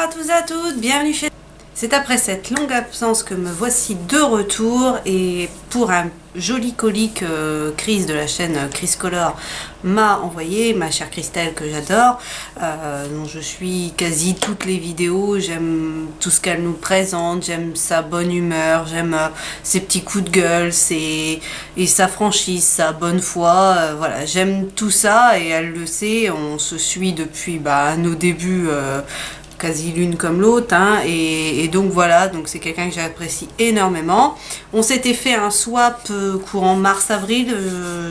à tous et à toutes, bienvenue chez... C'est après cette longue absence que me voici de retour et pour un joli colis que Chris de la chaîne Chris Color m'a envoyé, ma chère Christelle que j'adore, dont je suis quasi toutes les vidéos, j'aime tout ce qu'elle nous présente, j'aime sa bonne humeur, j'aime ses petits coups de gueule, et sa franchise, sa bonne foi, voilà, j'aime tout ça et elle le sait, on se suit depuis nos débuts quasi l'une comme l'autre, hein, et donc voilà, donc c'est quelqu'un que j'apprécie énormément. On s'était fait un swap courant mars-avril,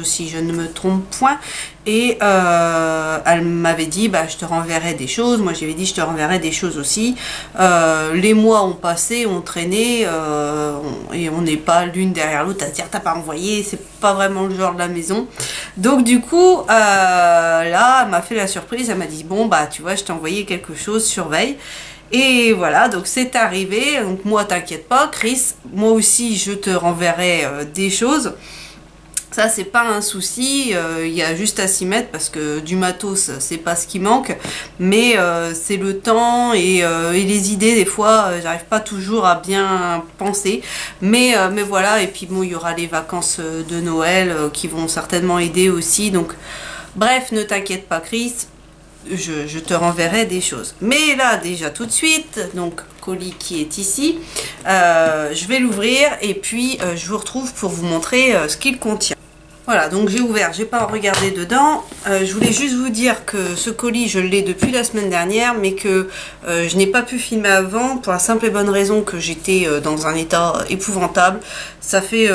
si je ne me trompe point, et elle m'avait dit je te renverrai des choses, moi j'avais dit je te renverrai des choses aussi. Les mois ont passé, ont traîné, et on n'est pas l'une derrière l'autre à dire t'as pas envoyé, c'est pas vraiment le genre de la maison. Donc du coup là elle m'a fait la surprise, elle m'a dit bon tu vois je t'ai envoyé quelque chose, surveille. Et voilà, donc c'est arrivé, donc moi t'inquiète pas Chris, moi aussi je te renverrai des choses. Ça c'est pas un souci, il y a juste à s'y mettre parce que du matos c'est pas ce qui manque, mais c'est le temps et les idées des fois j'arrive pas toujours à bien penser, mais voilà. Et puis bon, il y aura les vacances de Noël qui vont certainement aider aussi, donc bref, ne t'inquiète pas Chris, je te renverrai des choses. Mais là déjà tout de suite, donc colis qui est ici, je vais l'ouvrir et puis je vous retrouve pour vous montrer ce qu'il contient. Voilà, donc j'ai ouvert, j'ai pas regardé dedans. Je voulais juste vous dire que ce colis, je l'ai depuis la semaine dernière, mais que je n'ai pas pu filmer avant pour la simple et bonne raison que j'étais dans un état épouvantable. Ça fait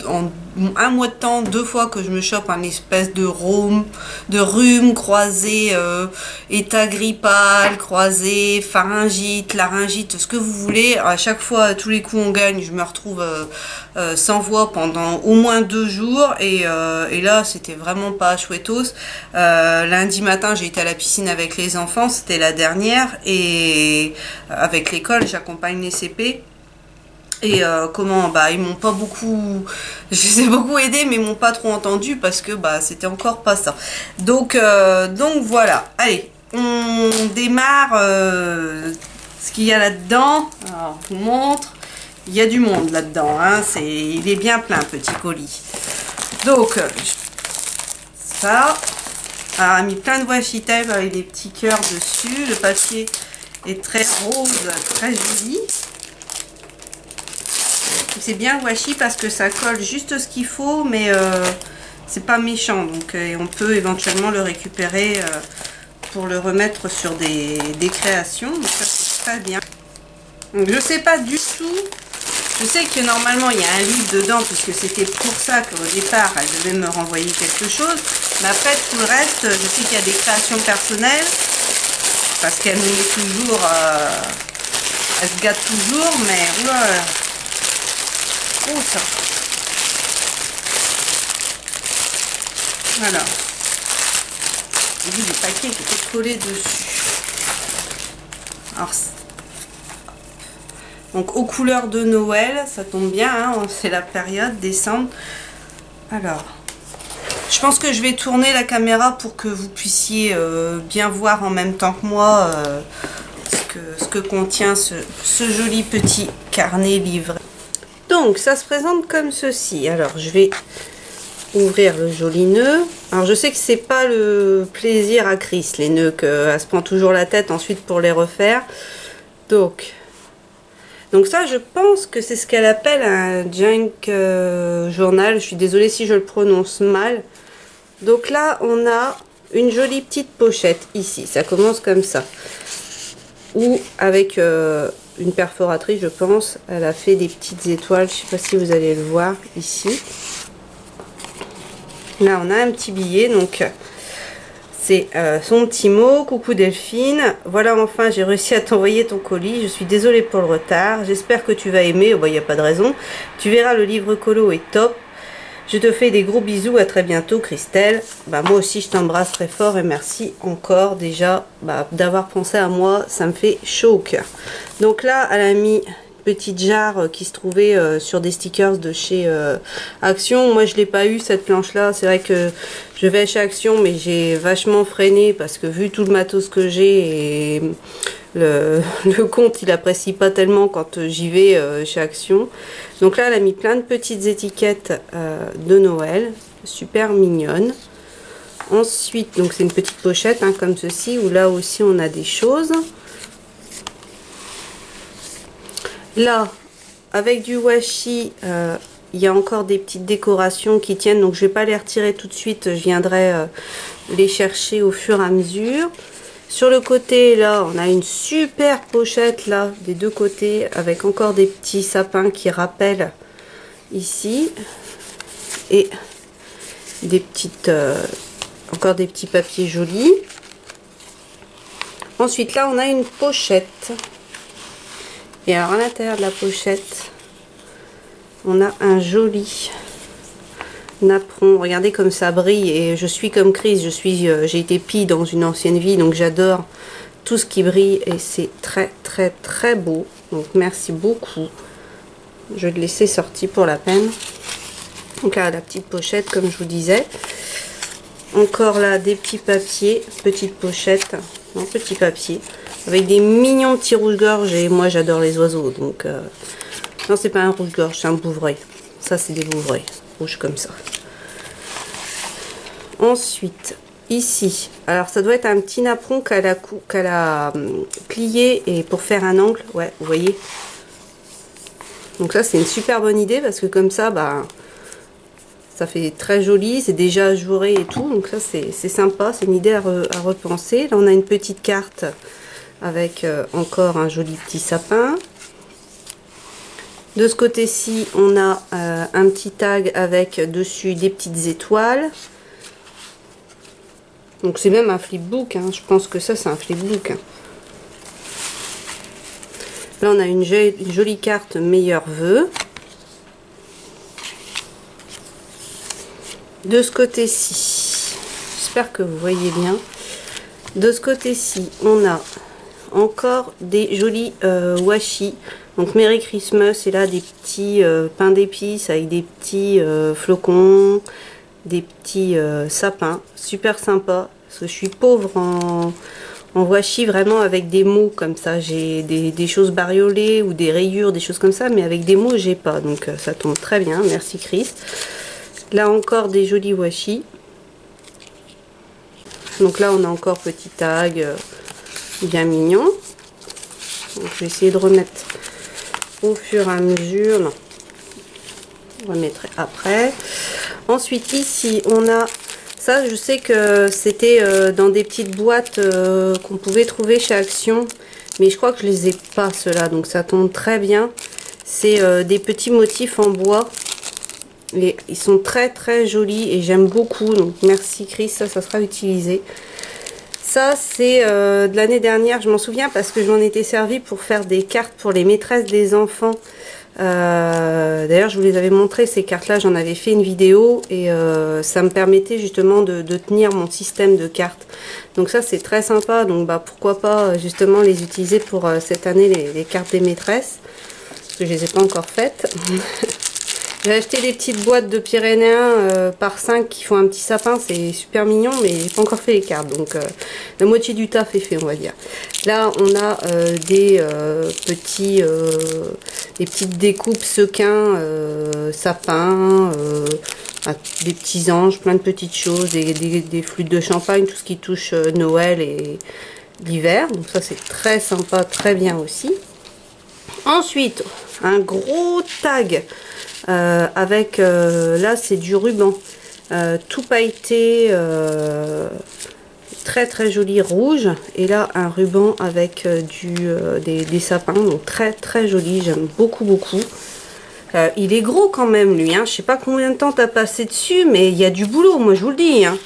en un mois de temps, 2 fois que je me chope un espèce de rhume croisé, état grippal, croisé, pharyngite, laryngite, ce que vous voulez. À chaque fois, à tous les coups on gagne, je me retrouve sans voix pendant au moins 2 jours et là c'était vraiment pas chouettos. Lundi matin j'ai été à la piscine avec les enfants, c'était la dernière, et avec l'école j'accompagne les CP. Et ils m'ont pas beaucoup, je les ai beaucoup aidés, mais ils m'ont pas trop entendu parce que c'était encore pas ça. Donc voilà, allez, on démarre ce qu'il y a là-dedans. Alors, je vous montre, il y a du monde là-dedans, hein, il est bien plein, petit colis. Donc, ça, a mis plein de washi tape avec des petits cœurs dessus, le papier est très rose, très joli. C'est bien washi parce que ça colle juste ce qu'il faut, mais c'est pas méchant, donc on peut éventuellement le récupérer pour le remettre sur des créations, donc ça c'est très bien. Donc je sais pas du tout, je sais que normalement il y a un livre dedans puisque c'était pour ça qu'au départ elle devait me renvoyer quelque chose, mais après tout le reste je sais qu'il y a des créations personnelles parce qu'elle me met toujours, elle se gâte toujours, mais oula. Oh ça. Voilà. J'ai vu des paquets qui étaient collés dessus. Alors, donc aux couleurs de Noël, ça tombe bien, hein, c'est la période, décembre. Alors, je pense que je vais tourner la caméra pour que vous puissiez bien voir en même temps que moi ce que contient ce joli petit carnet livré. Donc ça se présente comme ceci. Alors je vais ouvrir le joli nœud. Alors je sais que c'est pas le plaisir à Chris, les nœuds, qu'elle se prend toujours la tête ensuite pour les refaire. Donc ça je pense que c'est ce qu'elle appelle un junk journal. Je suis désolée si je le prononce mal. Donc là on a une jolie petite pochette ici. Ça commence comme ça. Ou avec une perforatrice, je pense. Elle a fait des petites étoiles, je sais pas si vous allez le voir ici. Là on a un petit billet, donc c'est son petit mot: coucou Delphine, voilà, enfin j'ai réussi à t'envoyer ton colis, je suis désolée pour le retard, j'espère que tu vas aimer. Il n'y a pas de raison, tu verras, le livre colo est top. Je te fais des gros bisous, à très bientôt Christelle. Moi aussi je t'embrasse très fort et merci encore déjà d'avoir pensé à moi, ça me fait chaud au cœur. Donc là elle a mis une petite jarre qui se trouvait sur des stickers de chez Action. Moi je l'ai pas eu cette planche là, c'est vrai que je Je vais chez Action, mais j'ai vachement freiné parce que vu tout le matos que j'ai et le compte il apprécie pas tellement quand j'y vais chez Action. Donc là elle a mis plein de petites étiquettes de Noël, super mignonnes. Ensuite, donc c'est une petite pochette hein, comme ceci, où là aussi on a des choses. Là, avec du washi, il y a encore des petites décorations qui tiennent, donc je vais pas les retirer tout de suite, je viendrai les chercher au fur et à mesure. Sur le côté, là, on a une super pochette, là, des deux côtés, avec encore des petits sapins qui rappellent ici. Et des petites... encore des petits papiers jolis. Ensuite, là, on a une pochette. Et alors, à l'intérieur de la pochette, on a un joli napperon. Regardez comme ça brille. Et je suis comme Chris. J'ai été pie dans une ancienne vie. Donc, j'adore tout ce qui brille. Et c'est très, très, très beau. Donc, merci beaucoup. Je vais le laisser sorti pour la peine. Donc, là, la petite pochette, comme je vous disais. Encore là des petits papiers, petite pochette, non petit papier, avec des mignons petits rouge-gorge et moi j'adore les oiseaux donc non c'est pas un rouge-gorge, c'est un bouvreuil. Ça c'est des bouvreuils, rouges comme ça. Ensuite ici, alors ça doit être un petit napperon qu'elle a plié et pour faire un angle, ouais vous voyez. Donc ça c'est une super bonne idée parce que comme ça bah ça fait très joli, c'est déjà ajouré et tout, donc ça c'est sympa, c'est une idée à repenser. Là on a une petite carte avec encore un joli petit sapin. De ce côté-ci on a un petit tag avec dessus des petites étoiles. Donc c'est même un flipbook, hein. Je pense que ça c'est un flipbook. Hein. Là on a une jolie carte meilleurs vœux. De ce côté-ci, j'espère que vous voyez bien. De ce côté-ci, on a encore des jolis washi. Donc Merry Christmas, et là des petits pains d'épices avec des petits flocons, des petits sapins. Super sympa, parce que je suis pauvre en washi, vraiment avec des mots comme ça. J'ai des choses bariolées ou des rayures, des choses comme ça, mais avec des mots, j'ai pas. Donc ça tombe très bien, merci Chris. Là encore des jolis washi. Donc là on a encore petit tag bien mignon. Donc, je vais essayer de remettre au fur et à mesure. Non, je remettrai après. Ensuite ici on a ça, je sais que c'était dans des petites boîtes qu'on pouvait trouver chez Action, mais je crois que je les ai pas ceux-là, donc ça tombe très bien. C'est des petits motifs en bois. Ils sont très très jolis et j'aime beaucoup, donc merci Chris, ça sera utilisé. Ça c'est de l'année dernière, je m'en souviens parce que je m'en étais servi pour faire des cartes pour les maîtresses des enfants. D'ailleurs je vous les avais montré ces cartes là, j'en avais fait une vidéo et ça me permettait justement de tenir mon système de cartes. Donc ça c'est très sympa, donc bah pourquoi pas justement les utiliser pour cette année les cartes des maîtresses, parce que je les ai pas encore faites. J'ai acheté des petites boîtes de Pyrénéens par 5 qui font un petit sapin, c'est super mignon, mais j'ai pas encore fait les cartes, donc la moitié du taf est fait, on va dire. Là, on a des petites découpes sequins, sapins, des petits anges, plein de petites choses, des flûtes de champagne, tout ce qui touche Noël et l'hiver. Donc ça, c'est très sympa, très bien aussi. Ensuite, un gros tag. Avec là c'est du ruban tout pailleté, très très joli rouge, et là un ruban avec des sapins, donc très très joli, j'aime beaucoup beaucoup. Il est gros quand même lui, hein. Je sais pas combien de temps t'as passé dessus, mais il y a du boulot, moi je vous le dis, hein.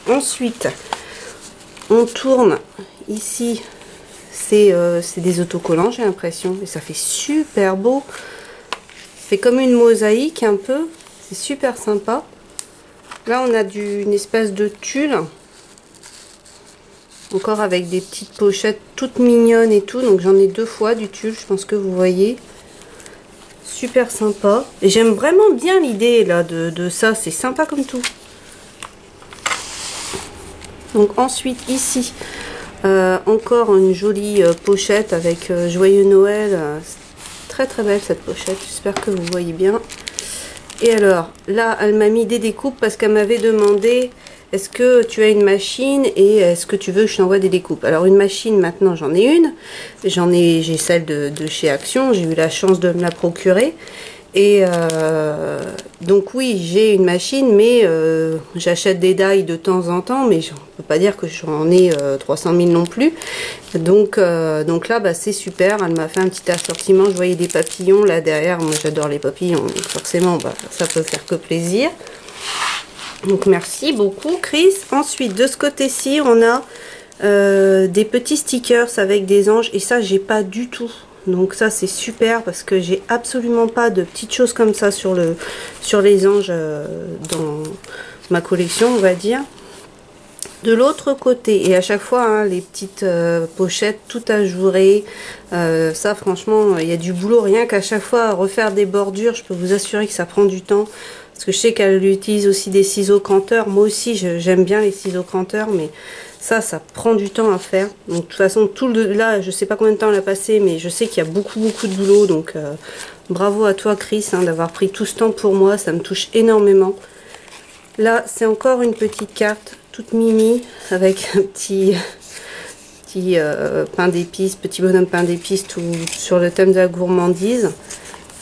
Ensuite on tourne ici, c'est des autocollants j'ai l'impression, et ça fait super beau. C'est comme une mosaïque un peu, c'est super sympa. Là on a une espèce de tulle, encore avec des petites pochettes toutes mignonnes et tout, donc j'en ai deux fois du tulle, je pense que vous voyez. super sympa. Et j'aime vraiment bien l'idée là de ça, c'est sympa comme tout. Donc ensuite ici, encore une jolie pochette avec Joyeux Noël. Très très belle cette pochette, j'espère que vous voyez bien. Et alors, là, elle m'a mis des découpes parce qu'elle m'avait demandé est-ce que tu as une machine et est-ce que tu veux que je t'envoie des découpes. Alors une machine, maintenant j'en ai une. J'ai celle de chez Action, j'ai eu la chance de me la procurer. Et donc oui, j'ai une machine, mais j'achète des die de temps en temps, mais je ne peux pas dire que j'en ai 300 000 non plus. Donc là, bah, c'est super, elle m'a fait un petit assortiment, je voyais des papillons là derrière, moi j'adore les papillons, donc forcément bah, ça peut faire que plaisir. Donc merci beaucoup Chris. Ensuite, de ce côté-ci, on a des petits stickers avec des anges, et ça j'ai pas du tout. Donc ça c'est super parce que j'ai absolument pas de petites choses comme ça sur les anges dans ma collection, on va dire. De l'autre côté, et à chaque fois hein, les petites pochettes tout ajourées, ça franchement il y a du boulot rien qu'à chaque fois refaire des bordures. Je peux vous assurer que ça prend du temps parce que je sais qu'elle utilise aussi des ciseaux cranteurs. Moi aussi j'aime bien les ciseaux cranteurs, mais ça prend du temps à faire. Donc de toute façon, là, je sais pas combien de temps elle a passé, mais je sais qu'il y a beaucoup de boulot. Donc bravo à toi Chris hein, d'avoir pris tout ce temps pour moi, ça me touche énormément. Là, c'est encore une petite carte toute mimi avec un petit pain d'épices, petit bonhomme pain d'épices tout sur le thème de la gourmandise.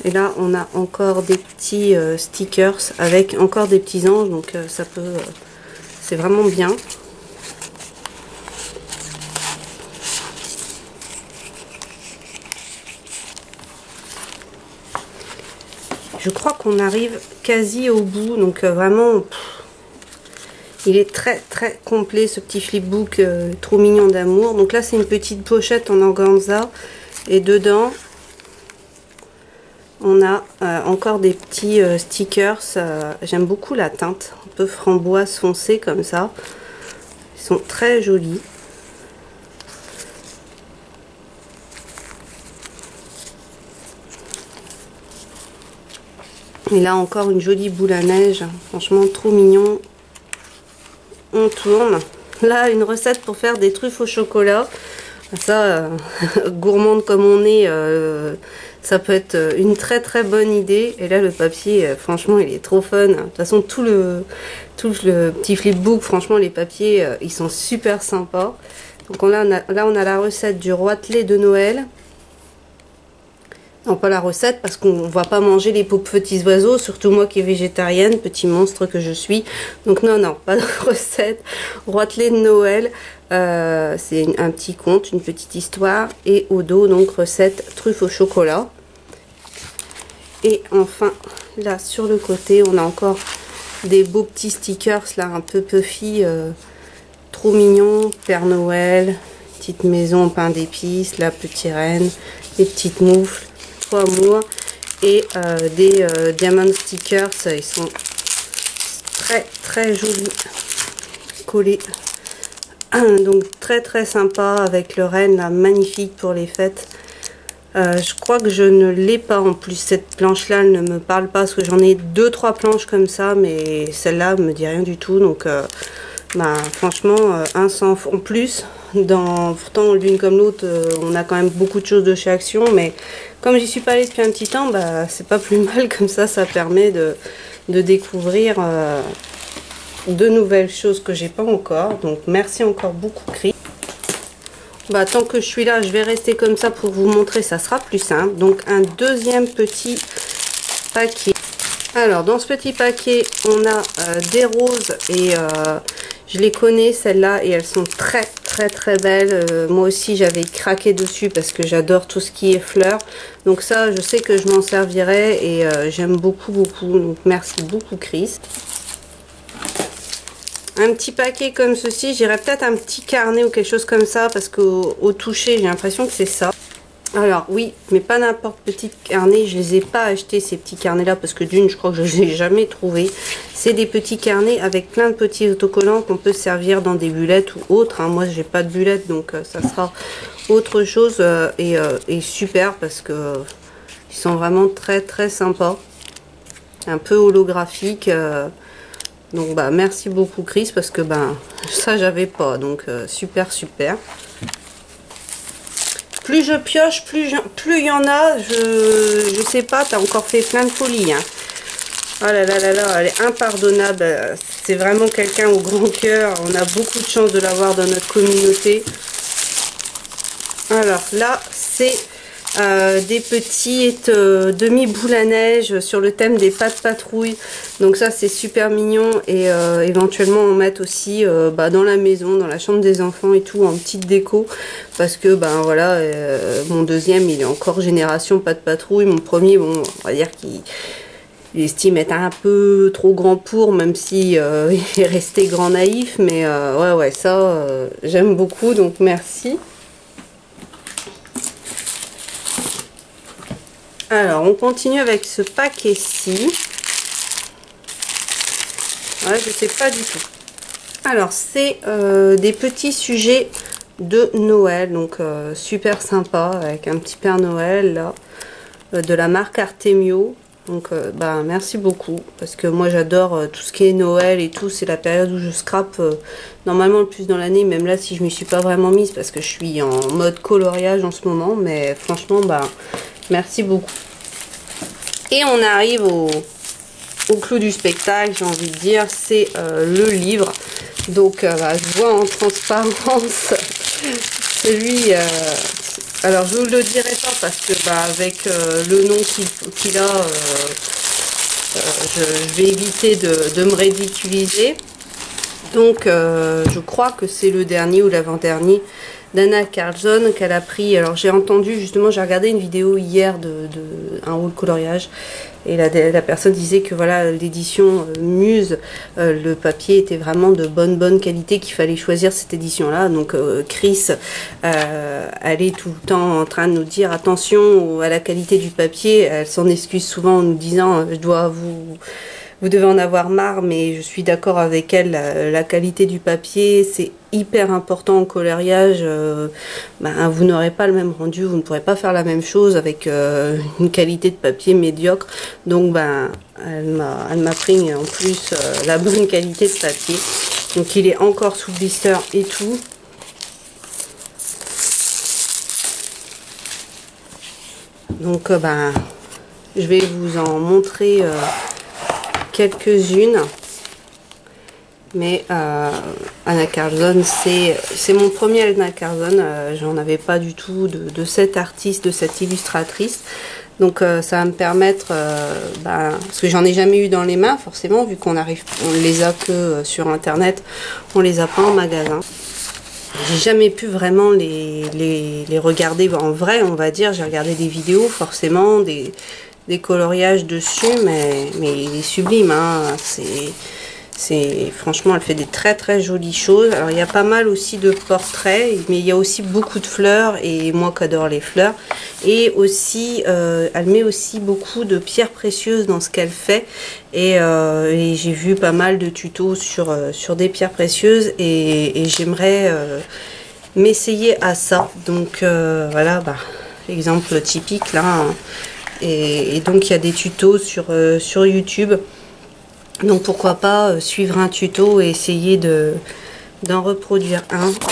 Et là, on a encore des petits stickers avec encore des petits anges, donc ça peut, c'est vraiment bien. Je crois qu'on arrive quasi au bout, donc vraiment, il est très très complet ce petit flipbook, trop mignon d'amour. Donc là c'est une petite pochette en organza, et dedans on a encore des petits stickers. J'aime beaucoup la teinte, un peu framboise foncée comme ça, ils sont très jolis. Et là encore une jolie boule à neige, franchement trop mignon. On tourne. Là une recette pour faire des truffes au chocolat. Ça, gourmande comme on est, ça peut être une très très bonne idée. Et là le papier, franchement il est trop fun. De toute façon tout le petit flipbook, franchement les papiers ils sont super sympas. Donc là on a la recette du roitelet de Noël. Non, pas la recette parce qu'on va pas manger les petits oiseaux, surtout moi qui est végétarienne, petit monstre que je suis. Donc non, pas de recette. Roitelet de Noël, c'est un petit conte, une petite histoire. Et au dos, donc recette truffe au chocolat. Et enfin, là sur le côté, on a encore des beaux petits stickers là, un peu puffy, trop mignon. Père Noël, petite maison pain d'épices, la petite reine, les petites moufles. Amour, et des diamond stickers, ils sont très très jolis collés, donc très très sympa avec le renne là, magnifique pour les fêtes. Je crois que je ne l'ai pas en plus, cette planche là elle ne me parle pas parce que j'en ai 2-3 planches comme ça, mais celle-là me dit rien du tout. Donc bah, franchement un sans en plus. Pourtant l'une comme l'autre on a quand même beaucoup de choses de chez Action, mais comme j'y suis pas allée depuis un petit temps, bah c'est pas plus mal, comme ça permet de découvrir de nouvelles choses que j'ai pas encore. Donc merci encore beaucoup Chris. Bah tant que je suis là, je vais rester comme ça pour vous montrer, ça sera plus simple. Donc un deuxième petit paquet. Alors dans ce petit paquet on a des roses, et je les connais celles-là et elles sont très très très belles. Moi aussi j'avais craqué dessus parce que j'adore tout ce qui est fleurs. Donc ça je sais que je m'en servirai, et j'aime beaucoup. Donc merci beaucoup Chris. Un petit paquet comme ceci, j'irais peut-être un petit carnet ou quelque chose comme ça, parce qu'au toucher j'ai l'impression que c'est ça. Alors oui, mais pas n'importe petit carnet, je les ai pas achetés ces petits carnets là parce que d'une je crois que je les ai jamais trouvés. C'est des petits carnets avec plein de petits autocollants qu'on peut servir dans des bullettes ou autres, hein. Moi j'ai pas de bullettes, donc ça sera autre chose, et super parce que Ils sont vraiment très sympas. Un peu holographiques. Donc bah merci beaucoup Chris, parce que ben ça j'avais pas. Donc super. Plus je pioche, plus il y en a. Je sais pas, t'as encore fait plein de folies. Hein. Oh là, elle est impardonnable. C'est vraiment quelqu'un au grand cœur. On a beaucoup de chance de l'avoir dans notre communauté. Alors là, c'est des petites demi-boules à neige sur le thème des pattes patrouilles. Donc ça, c'est super mignon. Et éventuellement, on met aussi dans la maison, dans la chambre des enfants et tout, en petite déco. Parce que, ben voilà, mon deuxième, il est encore génération pattes patrouille. Mon premier, bon, on va dire qu'il... Il estime être un peu trop grand pour, même si il est resté grand naïf. Mais ouais, ça, j'aime beaucoup, donc merci. Alors, on continue avec ce paquet-ci. Ouais, je sais pas du tout. Alors, c'est des petits sujets de Noël, donc super sympa, avec un petit Père Noël, là, de la marque Artemio. Donc bah merci beaucoup, parce que moi j'adore tout ce qui est Noël et tout. C'est la période où je scrape normalement le plus dans l'année, même là si je m'y suis pas vraiment mise parce que je suis en mode coloriage en ce moment. Mais franchement bah merci beaucoup. Et on arrive au clou du spectacle, j'ai envie de dire, c'est le livre. Donc bah, je vois en transparence celui... alors je vous le dirai pas parce que bah, avec le nom qu'il a, je vais éviter de me ridiculiser. Donc je crois que c'est le dernier ou l'avant-dernier d'Anna Carlson qu'elle a pris. Alors j'ai entendu justement, j'ai regardé une vidéo hier de un haul coloriage et la personne disait que voilà, l'édition Muse, le papier était vraiment de bonne qualité, qu'il fallait choisir cette édition là. Donc Chris elle est tout le temps en train de nous dire attention à la qualité du papier. Elle s'en excuse souvent en nous disant vous devez en avoir marre, mais je suis d'accord avec elle, la qualité du papier, c'est hyper important en coloriage. Vous n'aurez pas le même rendu, vous ne pourrez pas faire la même chose avec une qualité de papier médiocre. Donc elle m'a pris en plus la bonne qualité de papier. Donc il est encore sous blister et tout. Donc je vais vous en montrer quelques-unes, mais Anna Carlson, c'est mon premier Anna Carlson. J'en avais pas du tout de cette artiste, de cette illustratrice, donc ça va me permettre parce que j'en ai jamais eu dans les mains forcément, vu on les a que sur internet, on les a pas en magasin. J'ai jamais pu vraiment les regarder en vrai, on va dire. J'ai regardé des vidéos forcément, des coloriages dessus, mais il est sublime, hein. Franchement, elle fait des très jolies choses. Alors il y a pas mal aussi de portraits, mais il y a aussi beaucoup de fleurs, et moi qui adore les fleurs. Et aussi elle met aussi beaucoup de pierres précieuses dans ce qu'elle fait, et j'ai vu pas mal de tutos sur des pierres précieuses, et j'aimerais m'essayer à ça. Donc voilà, l'exemple typique là, hein. Et donc il y a des tutos sur YouTube, donc pourquoi pas suivre un tuto et essayer d'en reproduire un. Donc,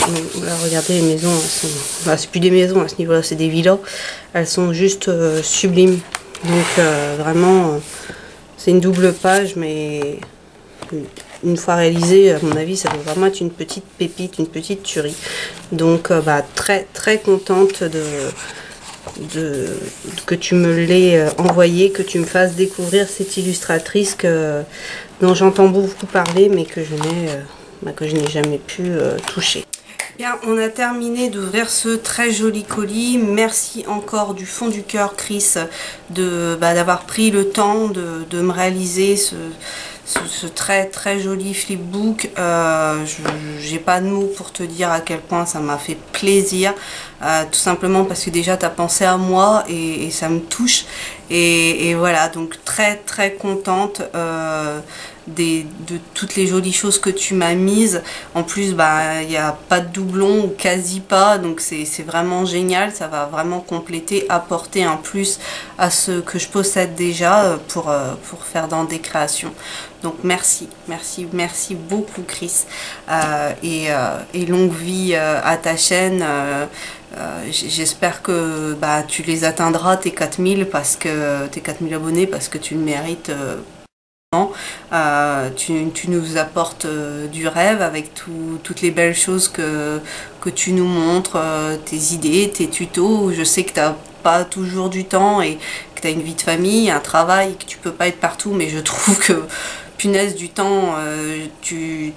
là, regardez, les maisons, c'est plus des maisons à ce niveau là, c'est des villas, elles sont juste sublimes. Donc vraiment c'est une double page, mais une fois réalisée, à mon avis ça doit vraiment être une petite pépite, une petite tuerie. Donc très contente que tu me l'aies envoyé, que tu me fasses découvrir cette illustratrice dont j'entends beaucoup parler, mais que je n'ai jamais pu toucher. Bien, on a terminé d'ouvrir ce très joli colis. Merci encore du fond du cœur, Chris, d'avoir pris le temps de me réaliser ce très joli flipbook. J'ai pas de mots pour te dire à quel point ça m'a fait plaisir, tout simplement parce que déjà tu as pensé à moi, et ça me touche, et voilà, donc très contente de toutes les jolies choses que tu m'as mises. En plus, bah, il n'y a pas de doublon ou quasi pas, donc c'est vraiment génial. Ça va vraiment compléter, apporter un plus à ce que je possède déjà pour faire dans des créations. Donc merci, merci, merci beaucoup Chris, et longue vie à ta chaîne. J'espère que bah, tu les atteindras tes 4000 parce que tes 4000 abonnés, parce que tu le mérites. Tu nous apportes du rêve avec toutes les belles choses que tu nous montres, tes idées, tes tutos. Je sais que tu n'as pas toujours du temps et que tu as une vie de famille, un travail, que tu peux pas être partout, mais je trouve que punaise du temps, tu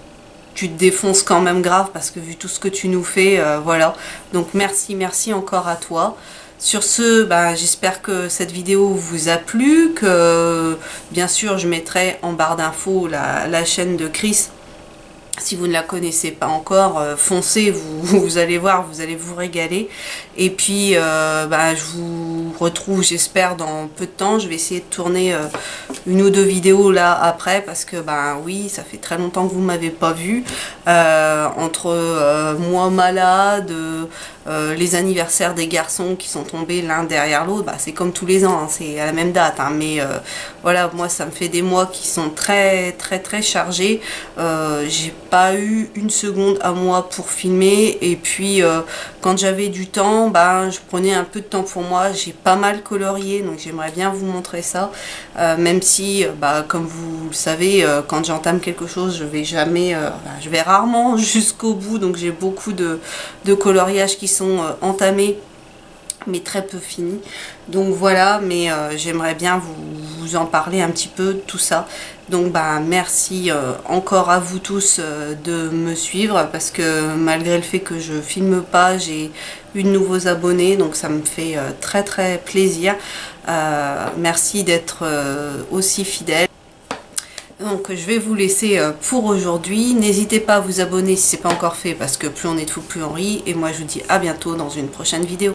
te défonces quand même grave parce que vu tout ce que tu nous fais, voilà. Donc merci, merci encore à toi. Sur ce, bah, j'espère que cette vidéo vous a plu, que bien sûr je mettrai en barre d'infos la chaîne de Chris. Si vous ne la connaissez pas encore, foncez, vous allez voir, vous allez vous régaler. Et puis, bah, je vous retrouve, j'espère, dans peu de temps. Je vais essayer de tourner une ou deux vidéos là après, parce que, bah, oui, ça fait très longtemps que vous ne m'avez pas vu. Entre moi malade, les anniversaires des garçons qui sont tombés l'un derrière l'autre, bah, c'est comme tous les ans, hein, c'est à la même date. Hein, mais voilà, moi, ça me fait des mois qui sont très, très, très chargés. J'ai pas eu une seconde à moi pour filmer, et puis quand j'avais du temps, ben, je prenais un peu de temps pour moi. J'ai pas mal colorié, donc j'aimerais bien vous montrer ça, même si bah, comme vous le savez, quand j'entame quelque chose, je vais jamais, je vais rarement jusqu'au bout, donc j'ai beaucoup de coloriages qui sont entamés mais très peu fini. Donc voilà, mais j'aimerais bien vous en parler un petit peu, tout ça. Donc bah merci encore à vous tous de me suivre, parce que malgré le fait que je filme pas, j'ai eu de nouveaux abonnés, donc ça me fait très très plaisir. Merci d'être aussi fidèles. Donc je vais vous laisser pour aujourd'hui. N'hésitez pas à vous abonner si ce n'est pas encore fait, parce que plus on est de fou, plus on rit. Et moi je vous dis à bientôt dans une prochaine vidéo.